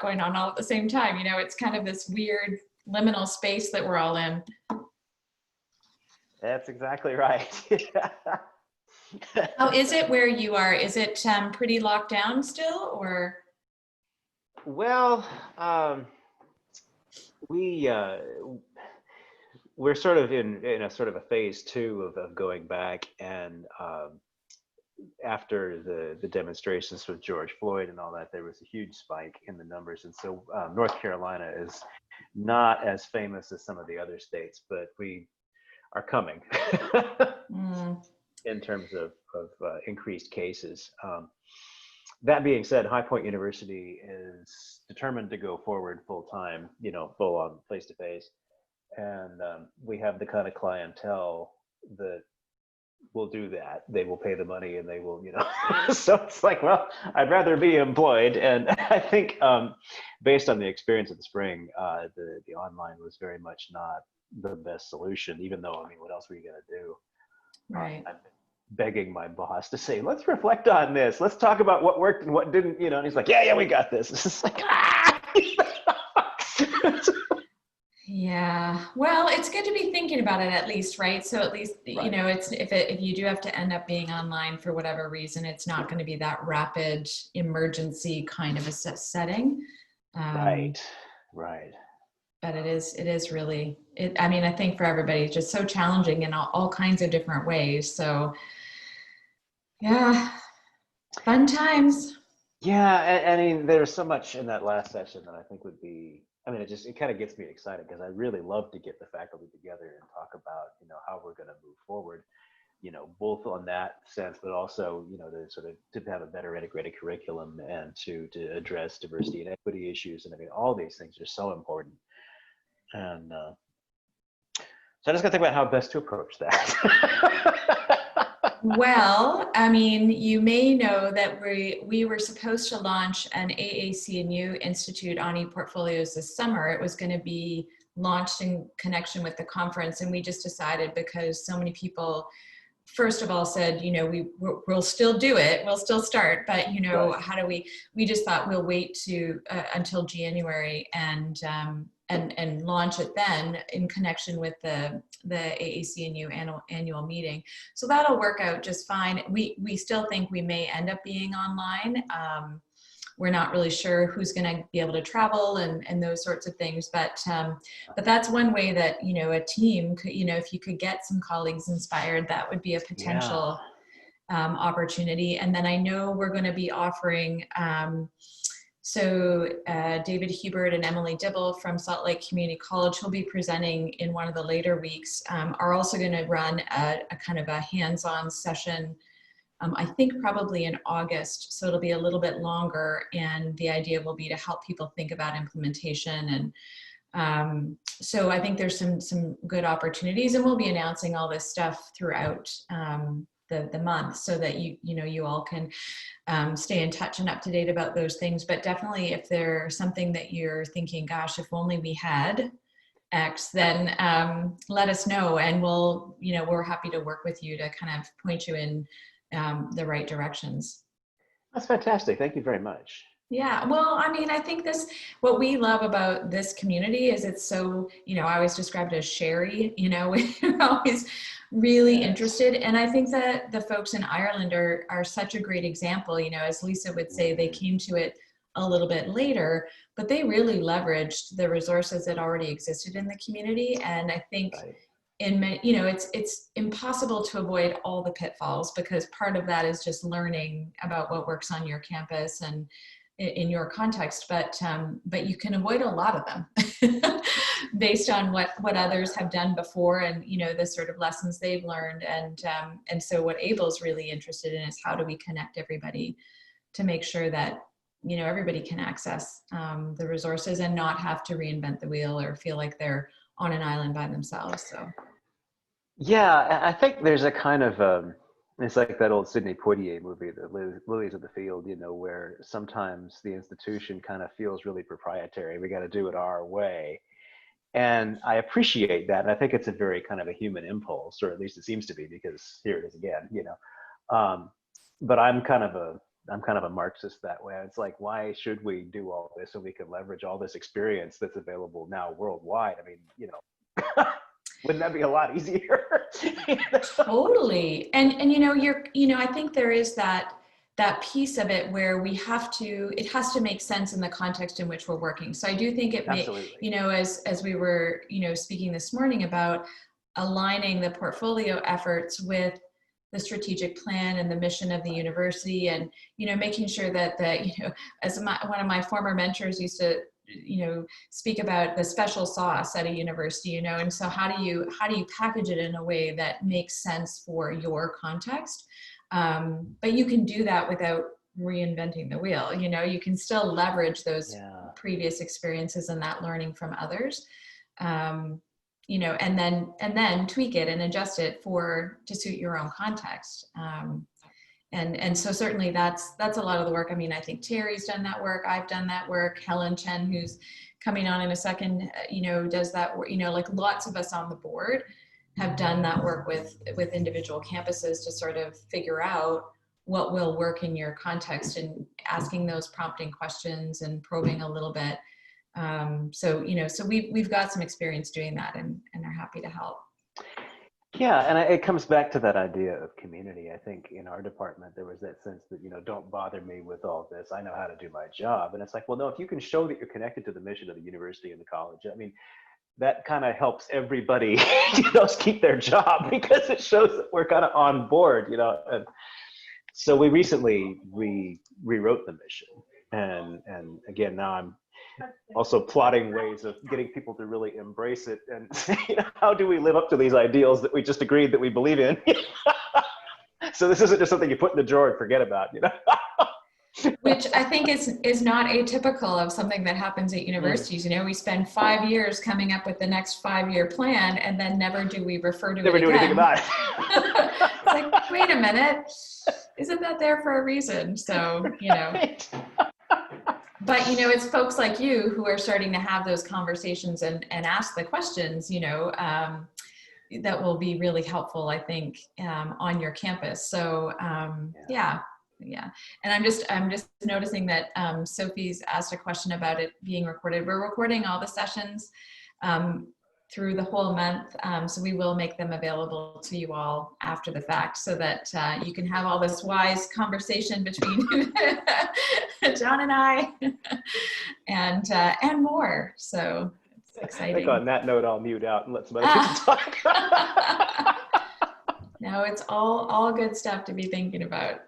going on all at the same time. You know, it's kind of this weird liminal space that we're all in. That's exactly right. How is it where you are? Is it pretty locked down still, or? Well, we're sort of in a sort of a phase 2 of going back, and after the demonstrations with George Floyd and all that, there was a huge spike in the numbers, and so North Carolina is not as famous as some of the other states, but we are coming in terms of increased cases. That being said, High Point University is determined to go forward full time, you know, full on face to face. And we have the kind of clientele that will do that. They will pay the money and they will, you know, so it's like, well, I'd rather be employed. And I think based on the experience of the spring, the online was very much not the best solution, even though, I mean, what else were you going to do? Right. I've been begging my boss to say, let's reflect on this. Let's talk about what worked and what didn't, you know, and he's like, yeah, we got this. It's just like, Yeah, well, it's good to be thinking about it at least, right? So at least, right. you know, it's if you do have to end up being online for whatever reason, it's not going to be that rapid emergency kind of a setting. Right. But it is really, I mean, I think for everybody, it's just so challenging in all kinds of different ways. So yeah, fun times. Yeah, I mean, there's so much in that last session that I think would be, I mean, it kind of gets me excited because I really love to get the faculty together and talk about, you know, how we're going to move forward, you know, both on that sense, but also, you know, to have a better integrated curriculum and to address diversity and equity issues. And I mean, all these things are so important. And so I just got to think about how best to approach that. Well, I mean, you may know that we were supposed to launch an AACNU Institute on ePortfolios this summer. It was going to be launched in connection with the conference, and we just decided, because so many people, first of all, said, you know, we'll still do it, we'll still start, but you know, right. How do we just thought we'll wait to until January and launch it then in connection with the AACNU annual meeting. So that'll work out just fine. We still think we may end up being online. We're not really sure who's going to be able to travel and those sorts of things, but that's one way that, you know, a team could, you know, if you could get some colleagues inspired, that would be a potential opportunity. And then I know we're going to be offering David Hubert and Emily Dibble from Salt Lake Community College, who'll be presenting in one of the later weeks, are also going to run a kind of a hands-on session, I think probably in August. So it'll be a little bit longer. And the idea will be to help people think about implementation. And so I think there's some good opportunities, and we'll be announcing all this stuff throughout the month, so that you all can stay in touch and up to date about those things. But definitely, if there's something that you're thinking, gosh, if only we had X, then let us know, and we're happy to work with you to kind of point you in the right directions. That's fantastic. Thank you very much. Yeah, well, I mean, I think what we love about this community is it's so, you know, I always describe it as sherry, you know, we're always really interested. And I think that the folks in Ireland are such a great example. You know, as Lisa would say, they came to it a little bit later, but they really leveraged the resources that already existed in the community. And I think you know, it's impossible to avoid all the pitfalls, because part of that is just learning about what works on your campus and in your context, but you can avoid a lot of them based on what others have done before, and you know, the sort of lessons they've learned. And so what AAEEBL's really interested in is how do we connect everybody to make sure that, you know, everybody can access the resources and not have to reinvent the wheel or feel like they're on an island by themselves. So yeah, I think there's a kind of it's like that old Sidney Poitier movie, The Lilies of the Field, you know, where sometimes the institution kind of feels really proprietary. We got to do it our way. And I appreciate that. And I think it's a very kind of a human impulse, or at least it seems to be, because here it is again, you know. But I'm kind of I'm kind of a Marxist that way. It's like, why should we do all this when we can leverage all this experience that's available now worldwide? I mean, wouldn't that be a lot easier? Totally. And I think there is that piece of it where it has to make sense in the context in which we're working. So I do think it may, Absolutely. as we were, speaking this morning about aligning the portfolio efforts with the strategic plan and the mission of the university, and, making sure that as one of my former mentors used to, speak about the special sauce at a university, and so how do you package it in a way that makes sense for your context? But you can do that without reinventing the wheel. You can still leverage those previous experiences and that learning from others, and then tweak it and adjust it to suit your own context. And so certainly that's a lot of the work. I mean, I think Terry's done that work. I've done that work. Helen, Chen, who's coming on in a second, does that work. Like lots of us on the board have done that work with individual campuses to sort of figure out what will work in your context, and asking those prompting questions and probing a little bit. So we've got some experience doing that, and are happy to help. Yeah, and it comes back to that idea of community. I think in our department, there was that sense that, don't bother me with all this. I know how to do my job. And it's like, well, no, if you can show that you're connected to the mission of the university and the college, I mean, that kind of helps everybody, keep their job, because it shows that we're kind of on board, And so we recently rewrote the mission. And again, now I'm also plotting ways of getting people to really embrace it, and how do we live up to these ideals that we just agreed that we believe in? So this isn't just something you put in the drawer and forget about, Which I think is not atypical of something that happens at universities. We spend 5 years coming up with the next 5-year plan, and then never do we refer to it again. Never do anything about it. It's like, wait a minute, isn't that there for a reason? So, Right. But, it's folks like you who are starting to have those conversations and ask the questions, that will be really helpful, I think, on your campus. So, yeah. And I'm just noticing that Sophie's asked a question about it being recorded. We're recording all the sessions through the whole month. So we will make them available to you all after the fact, so that you can have all this wise conversation between John and I and more. So it's exciting. I think on that note, I'll mute out and let somebody talk. No, it's all good stuff to be thinking about.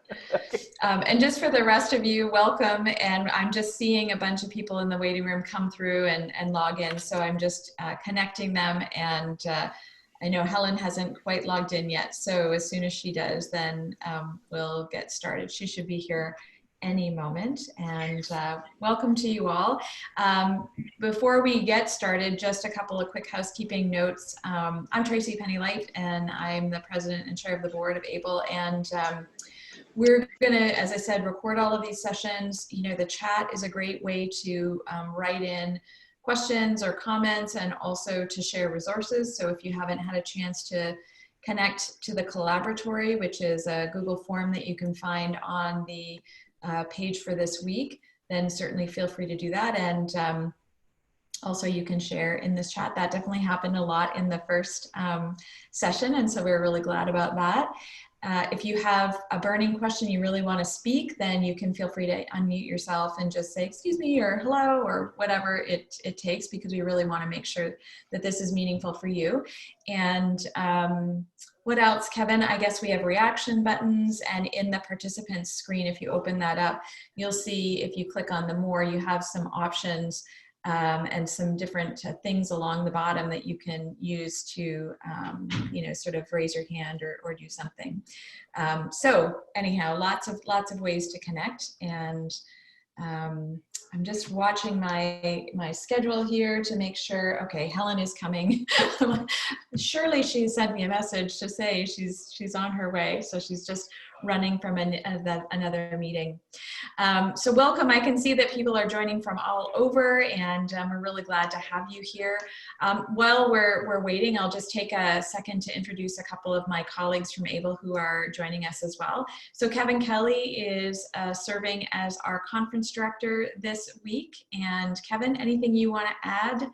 And just for the rest of you, welcome. And I'm just seeing a bunch of people in the waiting room come through and log in. So I'm just connecting them. And I know Helen hasn't quite logged in yet. So as soon as she does, then we'll get started. She should be here any moment. And welcome to you all. Before we get started, just a couple of quick housekeeping notes. I'm Tracy Pennylight, and I'm the president and chair of the board of AAEEBL. And we're gonna, as I said, record all of these sessions. The chat is a great way to write in questions or comments, and also to share resources. So if you haven't had a chance to connect to the collaboratory, which is a Google form that you can find on the page for this week, then certainly feel free to do that. And also you can share in this chat. That definitely happened a lot in the first session, and so we're really glad about that. If you have a burning question you really want to speak, then you can feel free to unmute yourself and just say, excuse me, or hello, or whatever it takes, because we really want to make sure that this is meaningful for you. And what else, Kevin? I guess we have reaction buttons, and in the participants screen, if you open that up, you'll see, if you click on the more, you have some options and some different things along the bottom that you can use to, sort of raise your hand or do something. So anyhow, lots of ways to connect. And I'm just watching my schedule here to make sure. Okay, Helen is coming. Surely she sent me a message to say she's on her way. So she's just running from another meeting. So welcome. I can see that people are joining from all over, and we're really glad to have you here. While we're waiting, I'll just take a second to introduce a couple of my colleagues from AAEEBL who are joining us as well. So Kevin Kelly is serving as our conference director this week. And Kevin, anything you want to add?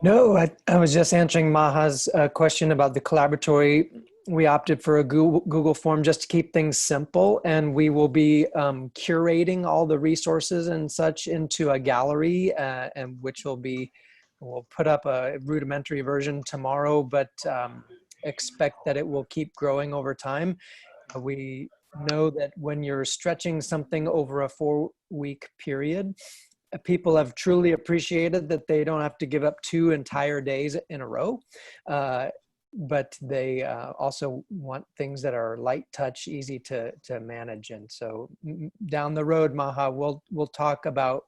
No, I was just answering Maha's question about the collaboratory. We opted for a Google form just to keep things simple, and we will be curating all the resources and such into a gallery, and which we'll put up a rudimentary version tomorrow, but expect that it will keep growing over time. We know that when you're stretching something over a 4-week period, people have truly appreciated that they don't have to give up 2 entire days in a row, but they also want things that are light touch, easy to manage. And so down the road, Maha, we'll talk about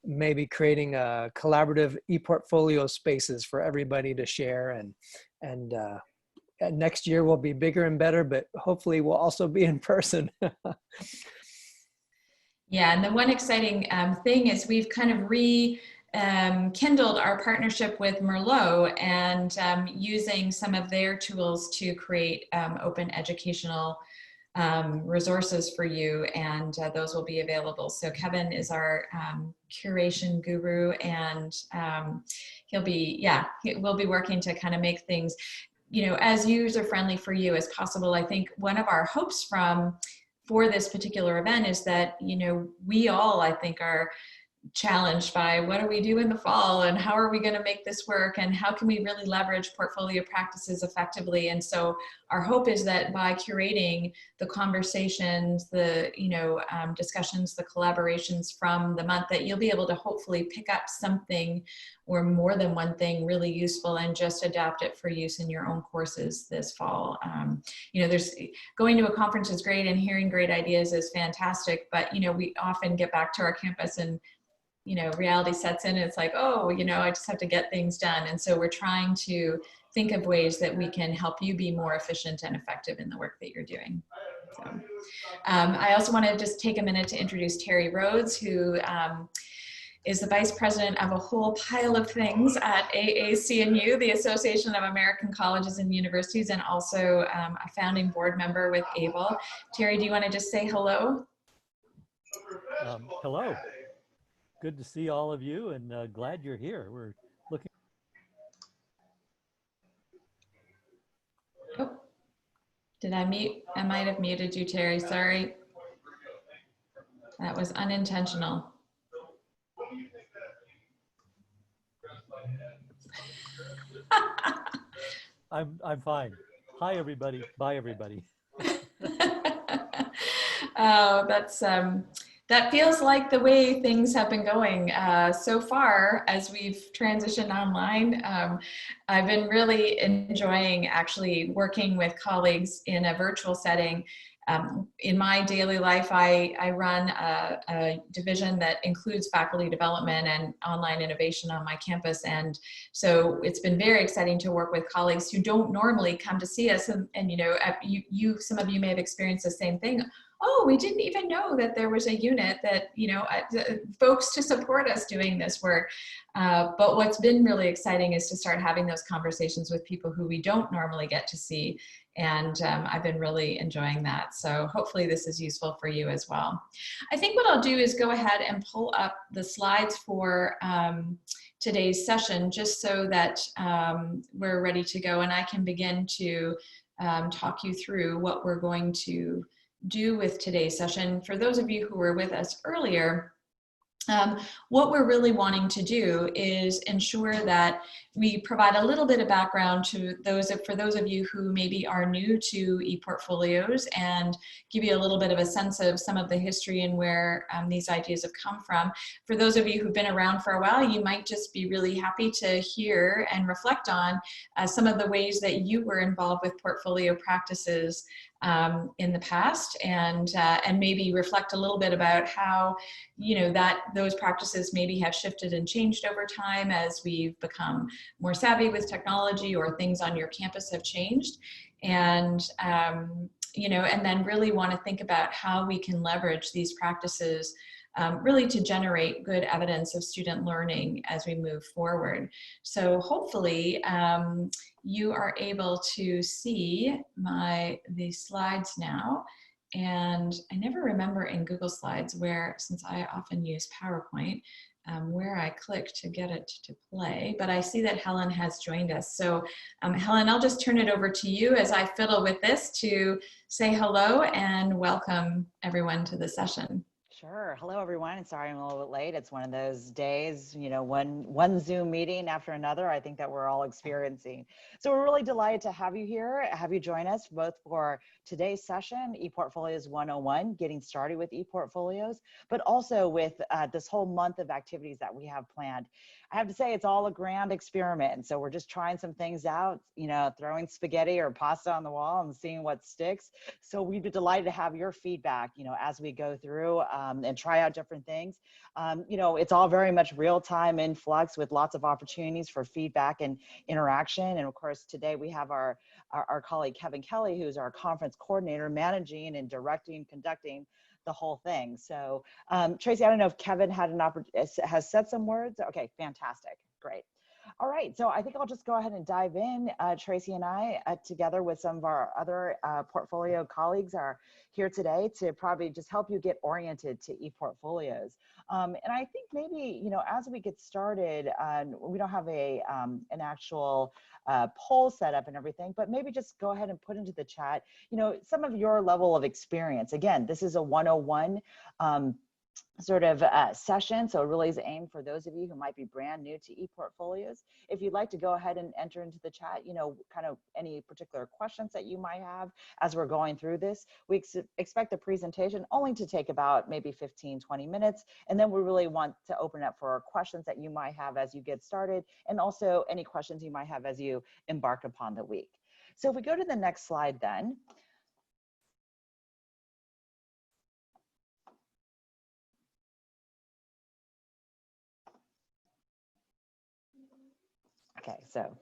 maybe creating a collaborative ePortfolio spaces for everybody to share, and next year will be bigger and better, but hopefully we'll also be in person. Yeah, and the one exciting thing is we've kind of rekindled our partnership with Merlot, and using some of their tools to create open educational resources for you, and those will be available. So Kevin is our curation guru, and we'll be working to kind of make things, as user friendly for you as possible. I think one of our hopes for this particular event is that, we all, I think, are challenged by what do we do in the fall, and how are we going to make this work, and how can we really leverage portfolio practices effectively. And so our hope is that by curating the conversations, the discussions, the collaborations from the month, that you'll be able to hopefully pick up something or more than one thing really useful and just adapt it for use in your own courses this fall. There's going to a conference is great, and hearing great ideas is fantastic, but we often get back to our campus and reality sets in. It's like, I just have to get things done. And so we're trying to think of ways that we can help you be more efficient and effective in the work that you're doing. So I also want to just take a minute to introduce Terry Rhodes, who is the vice president of a whole pile of things at AACNU, the Association of American Colleges and Universities, and also a founding board member with AAEEBL. Terry, do you want to just say hello? Hello. Good to see all of you, and glad you're here. We're looking. Oh, did I mute? I might have muted you, Terry. Sorry. That was unintentional. I'm fine. Hi, everybody. Bye, everybody. Oh, that feels like the way things have been going so far as we've transitioned online. I've been really enjoying actually working with colleagues in a virtual setting. In my daily life, I run a division that includes faculty development and online innovation on my campus. And so it's been very exciting to work with colleagues who don't normally come to see us. And some of you may have experienced the same thing. Oh, we didn't even know that there was a unit that, folks to support us doing this work. But what's been really exciting is to start having those conversations with people who we don't normally get to see. And I've been really enjoying that. So hopefully this is useful for you as well. I think what I'll do is go ahead and pull up the slides for today's session, just so that we're ready to go, and I can begin to talk you through what we're going to do with today's session. For those of you who were with us earlier, what we're really wanting to do is ensure that we provide a little bit of background to for those of you who maybe are new to ePortfolios, and give you a little bit of a sense of some of the history and where these ideas have come from. For those of you who've been around for a while, you might just be really happy to hear and reflect on some of the ways that you were involved with portfolio practices in the past, and maybe reflect a little bit about how those practices maybe have shifted and changed over time as we've become more savvy with technology, or things on your campus have changed. And, you know, and then really want to think about how we can leverage these practices really to generate good evidence of student learning as we move forward. So hopefully you are able to see the slides now. And I never remember in Google Slides where, since I often use PowerPoint, where I click to get it to play, but I see that Helen has joined us. So Helen, I'll just turn it over to you as I fiddle with this to say hello and welcome everyone to the session. Sure. Hello, everyone. And sorry I'm a little bit late. It's one of those days, you know, one Zoom meeting after another, I think that we're all experiencing. So we're really delighted to have you here, have you join us both for today's session, ePortfolios 101, getting started with ePortfolios, but also with this whole month of activities that we have planned. I have to say it's all a grand experiment. So we're just trying some things out, you know, throwing spaghetti or pasta on the wall and seeing what sticks. So we'd be delighted to have your feedback, you know, as we go through and try out different things. You know, it's all very much real time in flux with lots of opportunities for feedback and interaction. And of course, today we have our colleague, Kevin Kelly, who's our conference coordinator, managing and directing, conducting the whole thing. So Tracy, I don't know if Kevin had an has said some words. Okay, fantastic, great. All right, so I think I'll just go ahead and dive in. Tracy and I, together with some of our other portfolio colleagues, are here today to probably just help you get oriented to ePortfolios. And I think maybe, you know, as we get started, we don't have an actual poll set up and everything, but maybe just go ahead and put into the chat, you know, some of your level of experience. Again, this is a 101 sort of session. So it really is aimed for those of you who might be brand new to ePortfolios. If you'd like to go ahead and enter into the chat, you know, kind of any particular questions that you might have as we're going through this. We expect the presentation only to take about maybe 15, 20 minutes. And then we really want to open up for questions that you might have as you get started, and also any questions you might have as you embark upon the week. So if we go to the next slide then. Okay, so,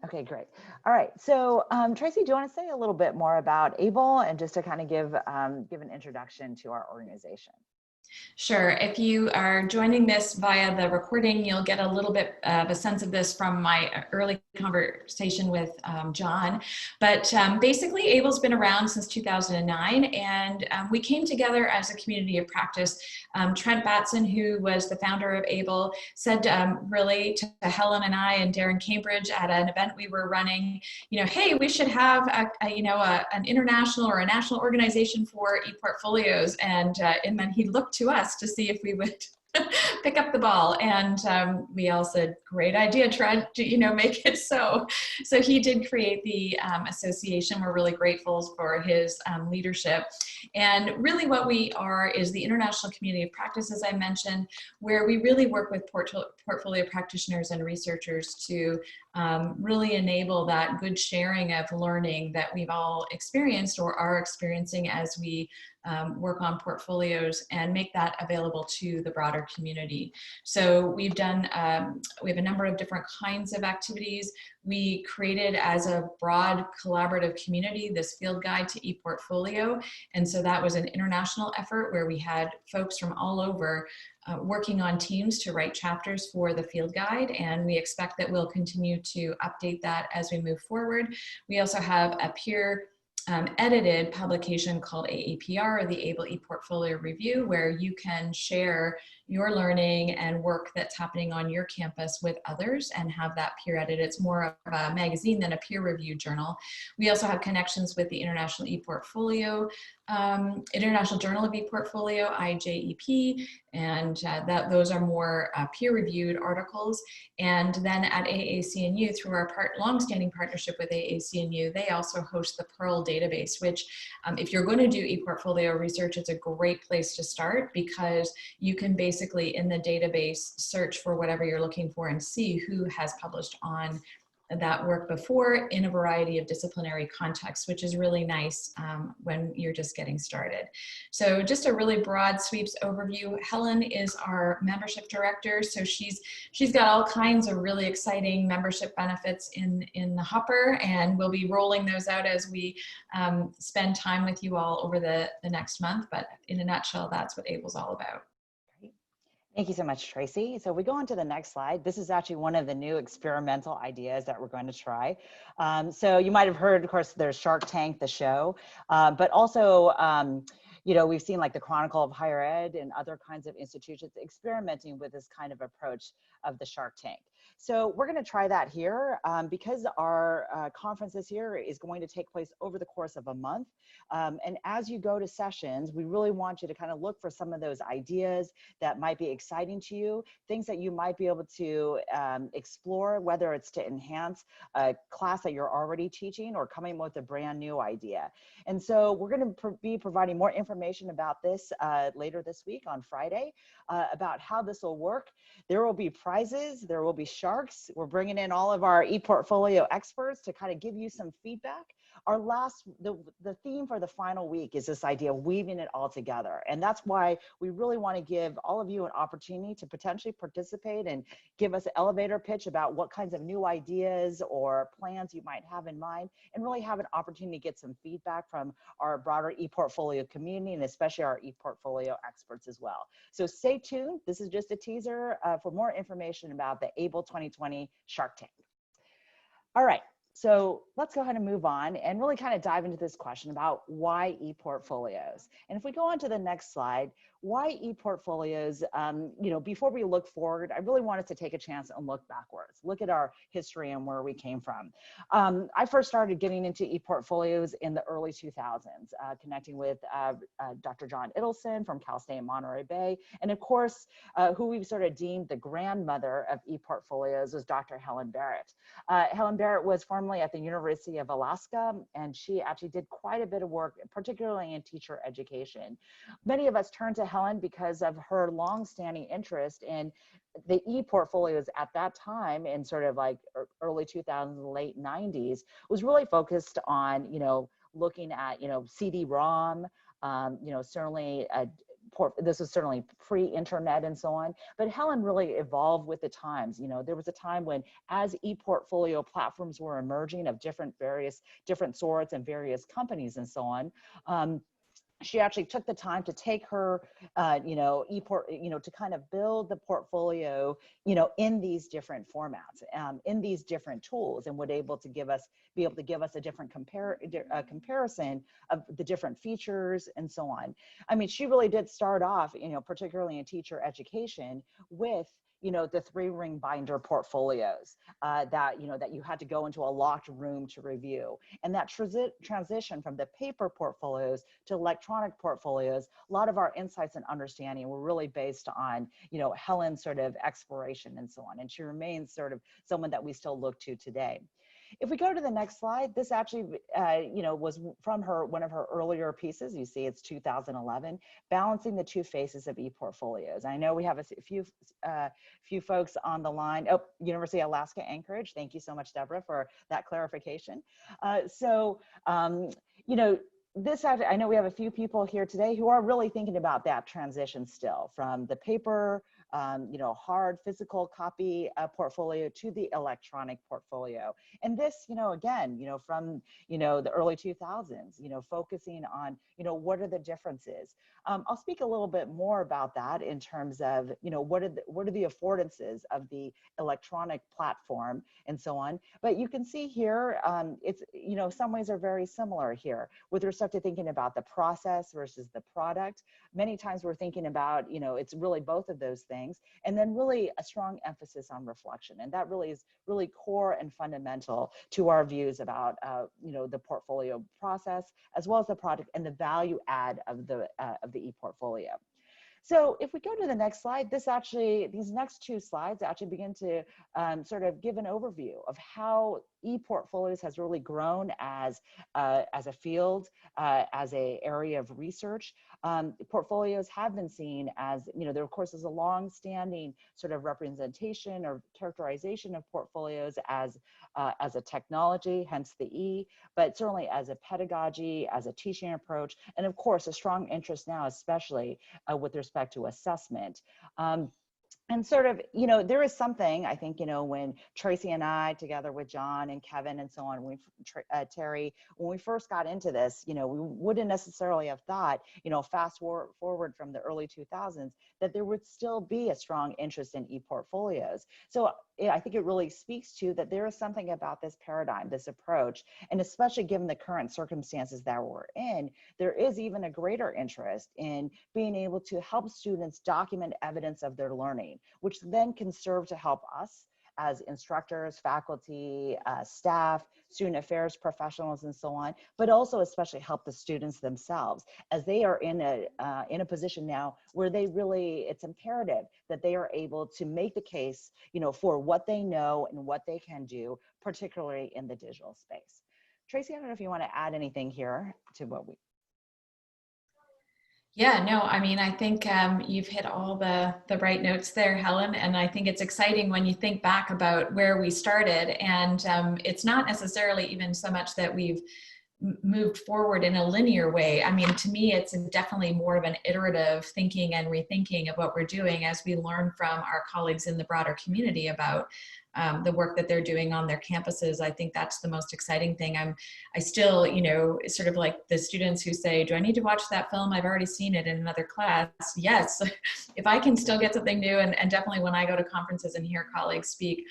okay, great. All right, so Tracy, do you want to say a little bit more about AAEEBL and just to kind of give an introduction to our organization? Sure. If you are joining this via the recording, you'll get a little bit of a sense of this from my early conversation with John. But basically, AAEEBL's been around since 2009, and we came together as a community of practice. Trent Batson, who was the founder of AAEEBL, said really to Helen and I and Darren Cambridge at an event we were running, you know, hey, we should have an international or a national organization for ePortfolios, and then he looked to us to see if we would pick up the ball, and we all said, great idea, Trent, you know, make it so. So he did create the association. We're really grateful for his leadership. And really what we are is the International Community of Practice, as I mentioned, where we really work with portfolio practitioners and researchers to really enable that good sharing of learning that we've all experienced or are experiencing as we work on portfolios, and make that available to the broader community. So we've done, we have a number of different kinds of activities. We created, as a broad collaborative community, this field guide to ePortfolio. And so that was an international effort where we had folks from all over working on teams to write chapters for the field guide, and we expect that we'll continue to update that as we move forward. We also have a peer edited publication called AAPR, or the AAEEBL ePortfolio Review, where you can share your learning and work that's happening on your campus with others and have that peer edited. It's more of a magazine than a peer reviewed journal. We also have connections with the International ePortfolio, International Journal of ePortfolio, IJEP, and those are more peer-reviewed articles. And then at AACNU, through our long-standing partnership with AACNU, they also host the Pearl database, which if you're going to do ePortfolio research, it's a great place to start, because you can basically in the database search for whatever you're looking for and see who has published on that work before in a variety of disciplinary contexts, which is really nice when you're just getting started. So just a really broad sweeps overview. Helen is our membership director, so she's got all kinds of really exciting membership benefits in the hopper, and we'll be rolling those out as we spend time with you all over the next month. But in a nutshell, that's what AAEEBL's all about. Thank you so much, Tracy. So we go on to the next slide. This is actually one of the new experimental ideas that we're going to try. So you might have heard, of course, there's Shark Tank, the show, but also, you know, we've seen like the Chronicle of Higher Ed and other kinds of institutions experimenting with this kind of approach of the Shark Tank. So we're going to try that here because our conference this year is going to take place over the course of a month. And as you go to sessions, we really want you to kind of look for some of those ideas that might be exciting to you, things that you might be able to explore, whether it's to enhance a class that you're already teaching or coming with a brand new idea. And so we're going to be providing more information about this later this week on Friday about how this will work. There will be prizes, there will be sharks. We're bringing in all of our ePortfolio experts to kind of give you some feedback. Our the theme for the final week is this idea of weaving it all together. And that's why we really want to give all of you an opportunity to potentially participate and give us an elevator pitch about what kinds of new ideas or plans you might have in mind, and really have an opportunity to get some feedback from our broader ePortfolio community, and especially our ePortfolio experts as well. So stay tuned. This is just a teaser for more information about the AAEEBL 2020 Shark Tank. All right. So let's go ahead and move on and really kind of dive into this question about why ePortfolios. And if we go on to the next slide, why ePortfolios, you know, before we look forward, I really wanted to take a chance and look backwards, look at our history and where we came from. I first started getting into ePortfolios in the early 2000s, connecting with Dr. John Idelson from Cal State Monterey Bay. And of course, who we've sort of deemed the grandmother of ePortfolios was Dr. Helen Barrett. Helen Barrett was formerly at the University of Alaska, and she actually did quite a bit of work, particularly in teacher education. Many of us turned to Helen because of her long-standing interest in the ePortfolios at that time, in sort of like early 2000s, late 90s, was really focused on, you know, looking at, you know, CD-ROM, you know, certainly this was certainly pre-internet and so on, but Helen really evolved with the times. You know, there was a time when, as ePortfolio platforms were emerging of different sorts and various companies and so on, she actually took the time to take her, you know, to kind of build the portfolio, you know, in these different formats, in these different tools, and would be able to give us a different comparison of the different features and so on. I mean, she really did start off, you know, particularly in teacher education, with, you know, the 3-ring binder portfolios that, you know, that you had to go into a locked room to review. And that transition from the paper portfolios to electronic portfolios, a lot of our insights and understanding were really based on, you know, Helen's sort of exploration and so on. And she remains sort of someone that we still look to today. If we go to the next slide, this actually, you know, was from one of her earlier pieces. You see, it's 2011, Balancing the Two Faces of ePortfolios. I know we have a few folks on the line. Oh, University of Alaska Anchorage. Thank you so much, Deborah, for that clarification. You know, I know we have a few people here today who are really thinking about that transition still, from the paper, you know, hard physical copy portfolio to the electronic portfolio. And this, you know, again, you know, from, you know, the early 2000s, you know, focusing on, you know, what are the differences? I'll speak a little bit more about that in terms of, you know, what are the affordances of the electronic platform and so on. But you can see here, it's, you know, some ways are very similar here with respect to thinking about the process versus the product. Many times we're thinking about, you know, it's really both of those things, and then really a strong emphasis on reflection. And that really is really core and fundamental to our views about, you know, the portfolio process, as well as the product and the value add of the ePortfolio. So if we go to the next slide, these next two slides actually begin to sort of give an overview of how ePortfolios has really grown as a field, as a area of research. Portfolios have been seen as, there of course is a long-standing sort of representation or characterization of portfolios as a technology, hence the E, but certainly as a pedagogy, as a teaching approach, and of course a strong interest now, especially with respect to assessment. And sort of, there is something, I think, when Tracy and I, together with John and Kevin and so on, Terry, when we first got into this, we wouldn't necessarily have thought, fast forward from the early 2000s, that there would still be a strong interest in ePortfolios. So I think it really speaks to that there is something about this paradigm, this approach, and especially given the current circumstances that we're in, there is even a greater interest in being able to help students document evidence of their learning, which then can serve to help us as instructors, faculty, staff, student affairs professionals, and so on, but also especially help the students themselves as they are in a position now where it's imperative that they are able to make the case, for what they know and what they can do, particularly in the digital space. Tracy, I don't know if you want to add anything here to what we. Yeah, no, I mean, I think you've hit all the right notes there, Helen. And I think it's exciting when you think back about where we started. And it's not necessarily even so much that we've moved forward in a linear way. I mean, to me, it's definitely more of an iterative thinking and rethinking of what we're doing as we learn from our colleagues in the broader community about the work that they're doing on their campuses. I think that's the most exciting thing. I still, sort of like the students who say, do I need to watch that film? I've already seen it in another class. Yes, if I can still get something new, and definitely when I go to conferences and hear colleagues speak,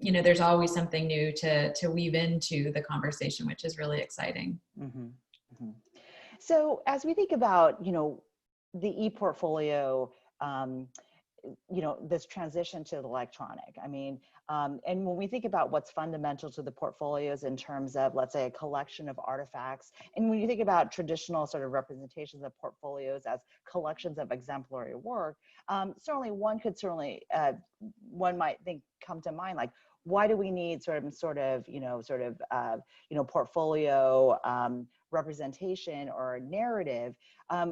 there's always something new to weave into the conversation, which is really exciting. Mm-hmm. Mm-hmm. So as we think about, the ePortfolio, this transition to the electronic, I mean, and when we think about what's fundamental to the portfolios in terms of, let's say, a collection of artifacts, and when you think about traditional sort of representations of portfolios as collections of exemplary work, certainly one might think come to mind, like, why do we need sort of portfolio representation or narrative?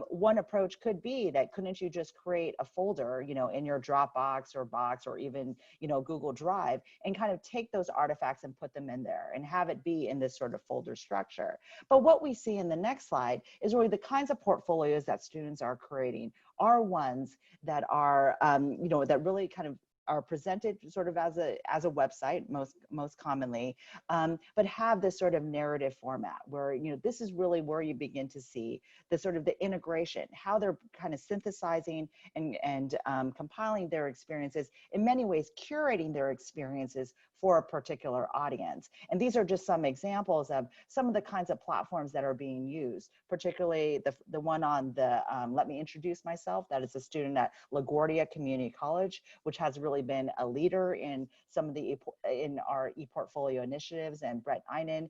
One approach could be that couldn't you just create a folder, in your Dropbox or Box or even, Google Drive, and kind of take those artifacts and put them in there and have it be in this sort of folder structure. But what we see in the next slide is really the kinds of portfolios that students are creating are ones that are, that really kind of are presented sort of as a website most commonly, but have this sort of narrative format where, this is really where you begin to see the sort of the integration, how they're kind of synthesizing and compiling their experiences, in many ways curating their experiences for a particular audience. And these are just some examples of some of the kinds of platforms that are being used, particularly the one on the, let me introduce myself, that is a student at LaGuardia Community College, which has really been a leader in some of in our ePortfolio initiatives, and Brett Einen,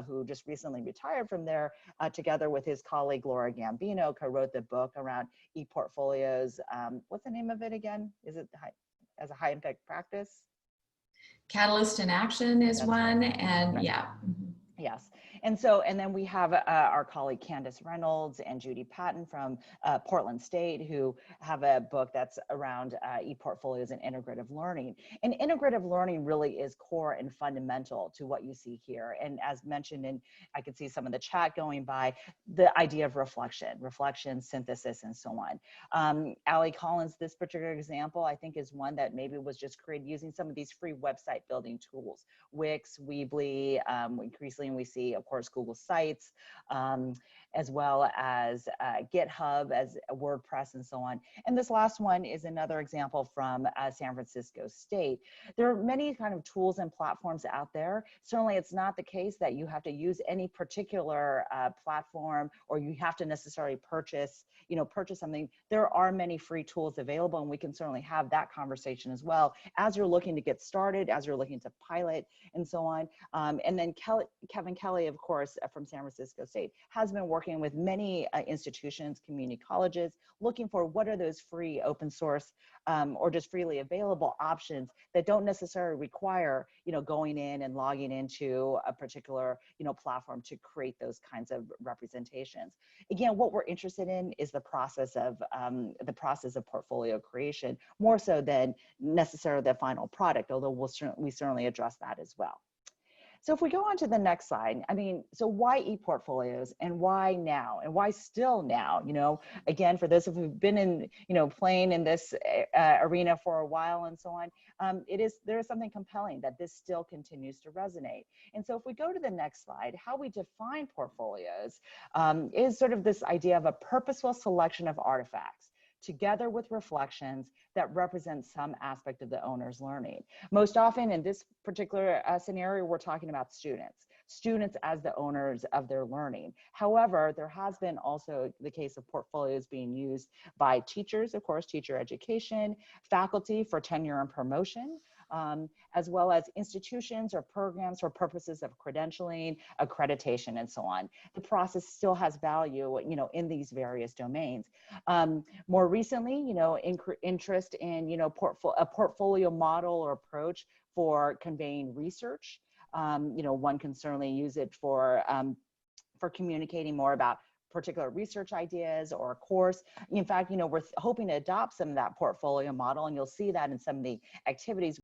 who just recently retired from there, together with his colleague Laura Gambino, co-wrote the book around ePortfolios. What's the name of it again? Is it as a high impact practice? Catalyst in Action is one, right. and right. yeah. Yes. And then we have our colleague Candace Reynolds and Judy Patton from Portland State, who have a book that's around ePortfolios and integrative learning. And integrative learning really is core and fundamental to what you see here. And as mentioned, and I could see some of the chat going by, the idea of reflection, synthesis, and so on. Allie Collins, this particular example, I think is one that maybe was just created using some of these free website building tools, Wix, Weebly, increasingly we see, of course, Google Sites, as well as GitHub, as WordPress, and so on. And this last one is another example from San Francisco State. There are many kind of tools and platforms out there. Certainly, it's not the case that you have to use any particular platform, or you have to necessarily purchase something. There are many free tools available, and we can certainly have that conversation as well as you're looking to get started, as you're looking to pilot, and so on. And then Kevin Kelly, of course, from San Francisco State, has been working with many institutions, community colleges, looking for what are those free open source or just freely available options that don't necessarily require, going in and logging into a particular, platform to create those kinds of representations. Again, what we're interested in is the process of portfolio creation, more so than necessarily the final product, although we certainly address that as well. So if we go on to the next slide, so why ePortfolios and why now and why still now? Again, for those of you who've been in, playing in this arena for a while and so on, there is something compelling that this still continues to resonate. And so if we go to the next slide, how we define portfolios is sort of this idea of a purposeful selection of artifacts together with reflections that represent some aspect of the owner's learning. Most often in this particular scenario, we're talking about students as the owners of their learning. However, there has been also the case of portfolios being used by teachers, of course, teacher education, faculty for tenure and promotion, as well as institutions or programs for purposes of credentialing, accreditation, and so on. The process still has value, in these various domains. More recently, interest in, a portfolio model or approach for conveying research. One can certainly use it for communicating more about particular research ideas or a course. In fact, we're hoping to adopt some of that portfolio model, and you'll see that in some of the activities